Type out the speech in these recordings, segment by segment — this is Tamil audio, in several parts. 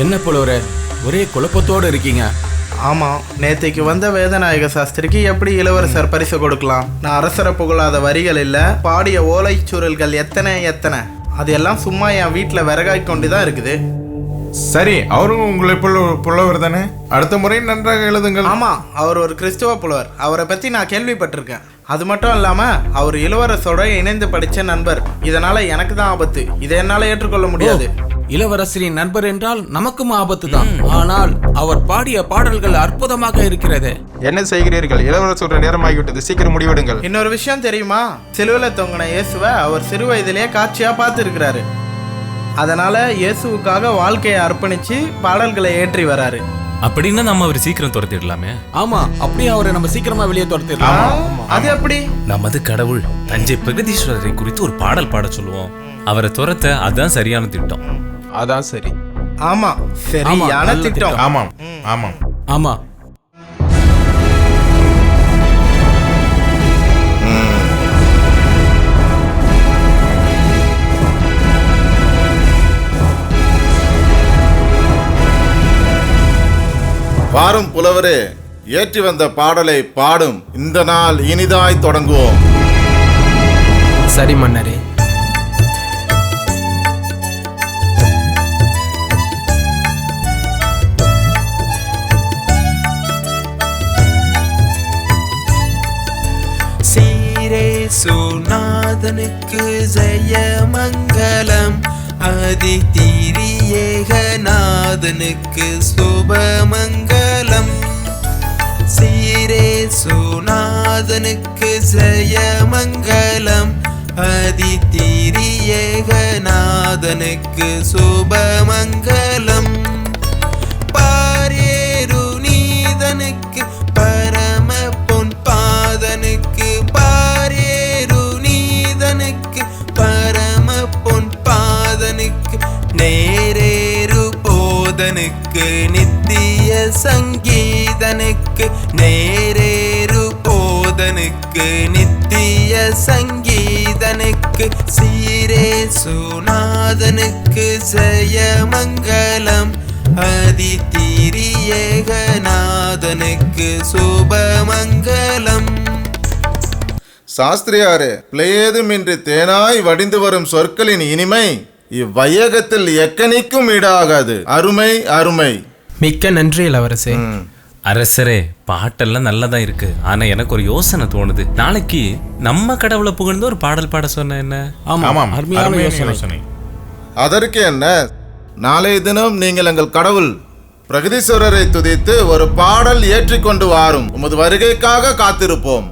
என்ன புலவரே, ஒரே குழப்பத்தோடு இருக்கீங்க? ஆமாம், நேற்றைக்கு வந்த வேதநாயக சாஸ்திரிக்கு எப்படி இளவரசர் பரிசு கொடுக்கலாம்? நான் அரசரை புகழாத வரிகள் இல்லை, பாடிய ஓலைச்சுருள்கள் எத்தனை எத்தனை, அது எல்லாம் சும்மா என் வீட்டில் விறகாய் கொண்டு தான் இருக்குது. சரி, அவரும் உங்களை புலவர் தானே? அடுத்த முறை நன்றாக எழுதுங்கள். ஆமாம், அவர் ஒரு கிறிஸ்துவ புலவர். அவரை பற்றி நான் கேள்விப்பட்டிருக்கேன். அது மட்டும் இல்லாமல் அவர் இளவரசரோட இணைந்து படித்த நண்பர். இதனால் எனக்கு தான் ஆபத்து. இதை என்னால் ஏற்றுக்கொள்ள முடியாது. இளவரசரின் நண்பர் என்றால் நமக்கும் ஆபத்து தான். ஆனால் அவர் பாடிய பாடல்கள் அற்புதமாக இருக்கிறது. என்ன செய்கிறீர்கள்? இளவரசர் நேரமாகிவிட்டது, சீக்கிரம் முடிவெடுங்கள். இன்னொரு விஷயம் தெரியுமா? சிலுவையில் தொங்கின இயேசுவை அவர் சிறு வயதிலேயே காட்சியாக பார்த்துருக்கிறாரு. அதனால இயேசுவுக்காக வாழ்க்கையை அர்ப்பணிச்சு பாடல்களை ஏற்றி வராரு. அப்படின்னா நம்ம அவரை சீக்கிரம் துரத்திடலாமே. ஆமா, அப்படியே அவரை நம்ம சீக்கிரமா வெளியே துரத்திடலாம். அது எப்படி? நமது கடவுள் தஞ்சை பிரகதீஸ்வரரை குறித்து ஒரு பாடல் பாட சொல்லுவோம். அவரை துரத்த அதான் சரியான திட்டம். அதான் சரி. ஆமா, சரியான திட்டம். ஆமாம் ஆமாம் ஆமா. பாரும் புலவரே, ஏற்றி வந்த பாடலை பாடும். இந்த நாள் இனிதாய் தொடங்குவோம். சரி மன்னரே. சீரேசுநாதனுக்கு ஜெயமங்கலம், அதிதிரியேகநாதனுக்கு சுபமங்கலம். சீரேசுநாதனுக்கு ஜெயமங்கலம், அதிதிரியேகநாதனுக்கு சுபமங்கலம். பாரேரு நீதனுக்கு பரம பொன் பாதனுக்கு, பாரேரு நீதனுக்கு பரம பொன் பாதனுக்கு, நேரேரு போதனுக்கு நித்திய சங்கீதனுக்கு, நேரேரு போதனுக்கு நித்திய சங்கீதனுக்கு, சீரேசுநாதனுக்கு ஜெயமங்கலம், அதிதிரியேகநாதனுக்கு சுபமங்கலம். சாஸ்திரியாரே, பிழையேதுமின்றி தேனாய் வடிந்து வரும் சொற்களின் இனிமை இவ்வையகத்தில் எக்கனிக்கும் ஈடாகாது. அருமை அருமை. மிக்க நன்றி இளவரசே. அரசரே, பாட்டெல்லாம் நல்லதா இருக்கு. ஆனா எனக்கு ஒரு யோசனை தோணுது. நாளைக்கு நம்ம கடவுளை புகழ்ந்து ஒரு பாடல் பாட சொன்ன என்ன? ஆமாம், அருமையான யோசனை. அதற்கு என்ன, நாளைய தினம் நீங்கள் எங்கள் கடவுள் பிரகதீஸ்வரரை துதித்து ஒரு பாடல் ஏற்றிக்கொண்டு வாரும். உமது வருகைக்காக காத்திருப்போம்.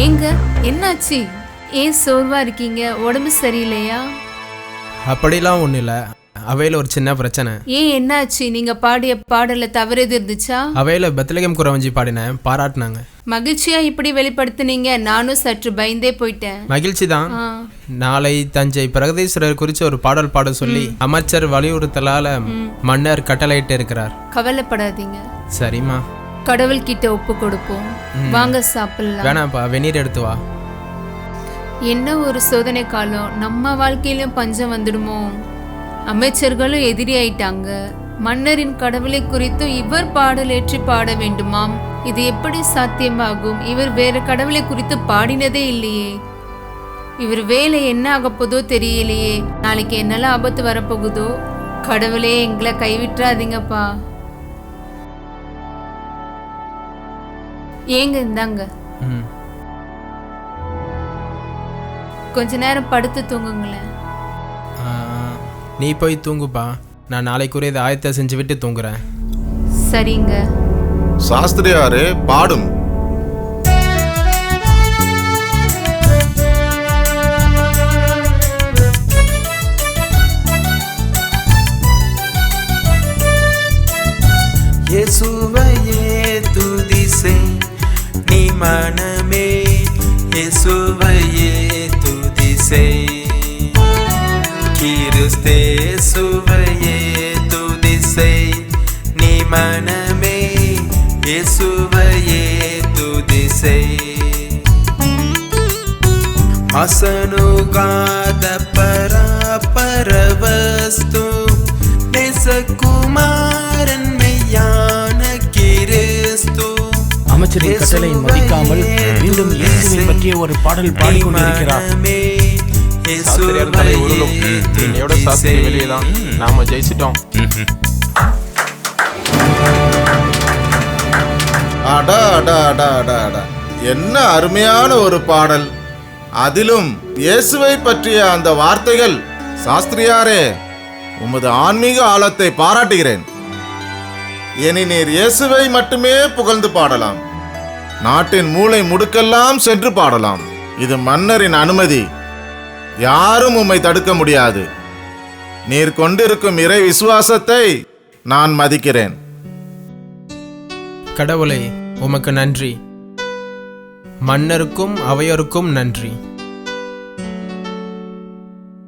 ஏங்க, என்னாச்சு? ஏன் சோர்வா இருக்கீங்க? உடம்பு சரியில்லையா? அப்படிலாம் ஒன்றும் இல்லை. அவையில் ஒரு சின்ன பிரச்சனை. ஏன், என்னாச்சு? நீங்க பாடிய பாடல தவறு எது இருந்துச்சா? அவையில் பெத்லகேம் குறவஞ்சி பாடினேன், பாராட்டினாங்க. மகிழ்ச்சியா இப்படி வெளிப்படுத்தினீங்க. நானும் சற்று பயந்தே போயிட்டேன். மகிழ்ச்சி தான். நாளை தஞ்சை பிரகதீஸ்வரர் குறித்து ஒரு பாடல் பாட சொல்லி அமைச்சர் வலியுறுத்தலால மன்னர் கட்டளையிட்டு இருக்கிறார். கவலைப்படாதீங்க. சரிம்மா, கடவுள் கிட்ட ஒப்பு கொடுப்போம். வாங்க சாப்பிடலாம். வேணாப்பா, வெந்நீர் எடுத்து வா. என்ன ஒரு சோதனை காலம். நம்ம வாழ்க்கையிலும் பஞ்சம் வந்துடுமோ? அமைச்சர்களும் எதிரி ஆயிட்டாங்க. மன்னரின் கடவுளை குறித்து இவர் பாடல் ஏற்றி பாட வேண்டுமாம். இது எப்படி சாத்தியமாகும்? இவர் வேற கடவுளை குறித்து பாடினதே இல்லையே. இவர் வேலை என்ன ஆக போதோ தெரியலையே. நாளைக்கு என்னெல்லாம் ஆபத்து வரப்போகுதோ. கடவுளே, எங்களை கைவிட்டுறாதீங்கப்பா. ஏங்க, இந்தாங்க. கொஞ்ச நேரம் படுத்து தூங்குங்களேன். நீ போய் தூங்குப்பா. நான் நாளைக்குரிய இதை ஆயத்தை செஞ்சு விட்டு தூங்குறேன். சரிங்க. சாஸ்திரியாரே, பாடும். இயேசுவையே துதி செய் நீ மனமே, இயேசுவையே துதி செய். கிறிஸ்தேசுவையே துதி செய் நீ மனமே, இயேசுவையே துதி செய். அசனுகாத பரவஸ்து நேசகுமாரன் மெய்யான கிறிஸ்து. அமைச்சரின் கட்டளை மதிக்காமல் மீண்டும் இயேசுவை பற்றிய ஒரு பாடல் பாடிக்கொண்டிருக்கிறார். சாஸ்திரியார் தலை உருளும். என்னையோட சாஸ்திரி வெளியே தான். நாம ஜெயிச்சிட்டோம். அடா அடா அடா அடா அடா, என்ன அருமையான ஒரு பாடல். அதிலும் இயேசுவை பற்றிய அந்த வார்த்தைகள். சாஸ்திரியாரே, உமது ஆன்மீக ஆழத்தை பாராட்டுகிறேன். இனி நீர் இயேசுவை மட்டுமே புகழ்ந்து பாடலாம். நாட்டின் மூலை முடுக்கெல்லாம் சென்று பாடலாம். இது மன்னரின் அனுமதி. யாரும் உம்மை தடுக்க முடியாது. நீர் கொண்டிருக்கும் இறை விசுவாசத்தை நான் மதிக்கிறேன். கடவுளே, உமக்கு நன்றி. மன்னருக்கும் அவையோருக்கும் நன்றி.